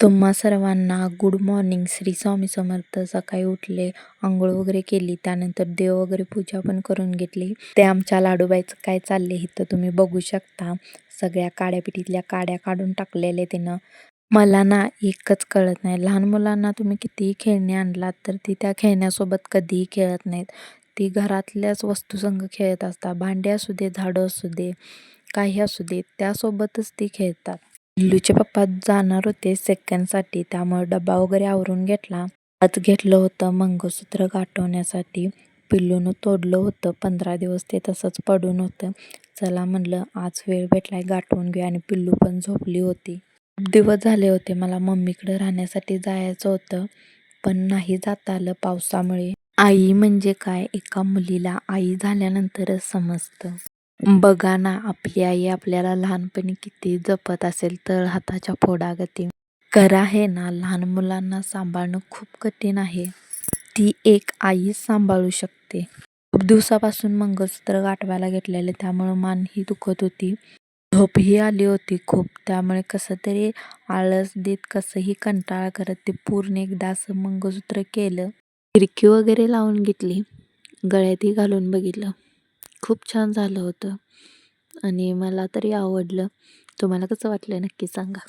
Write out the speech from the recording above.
तुम्हा सर्वांना good morning. Shri Swami Samarth. सकाळी उठले, अंघोळ वगैरे केली, त्यानंतर देव वगैरे पूजा पण करून घेतली. ते आमच्या लाडूबाईचं काय चालले हे तर तुम्ही बघू शकता. सगळ्या काड्यापिटीतल्या काड्या काढून टाकलेले तिनं. मला ना एकच कळत नाही, लहान मुलांना तुम्ही कितीही खेळणी आणलात तर ती त्या खेळण्यासोबत कधीही खेळत नाहीत. ती घरातल्याच वस्तूसंग खेळत असतात. भांडी असू दे, झाडं असू दे, काही असू दे, त्यासोबतच ती खेळतात. पिल्लूचे पप्पा जाणार होते सेकंडसाठी, त्यामुळे डबा वगैरे आवरून घेतला. आज घेतलं होतं मंगळसूत्र गाठवण्यासाठी. पिल्लूनं तोडलं होतं, 15 दिवस ते तसंच पडून होतं. चला म्हणलं आज वेळ भेटलाय गाठवून घेऊया, आणि पिल्लू पण झोपली होती. खूप दिवस झाले होते मला मम्मीकडे राहण्यासाठी जायचं होतं, पण नाही जाता आलं पावसामुळे. आई म्हणजे काय एका मुलीला आई झाल्यानंतरच समजतं. बघा ना, आपली आई आपल्याला लहानपणी किती जपत असेल तर हाताच्या फोडागती. खरं आहे ना, लहान मुलांना सांभाळणं खूप कठीण आहे. ती एक आईच सांभाळू शकते. खूप दिवसापासून मंगळसूत्र गाठवायला घेतलेले, त्यामुळं मानही दुखत होती, झोपही आली होती खूप. त्यामुळे कसं तरी आळस देत, कसंही कंटाळा करत ते पूर्ण एकदा असं मंगळसूत्र केलं. खिडकी वगैरे लावून घेतली, गळ्यातही घालून बघितलं. खूप छान झालं होतं आणि मला तरी आवडलं. तुम्हाला कसं वाटलं नक्की सांगा.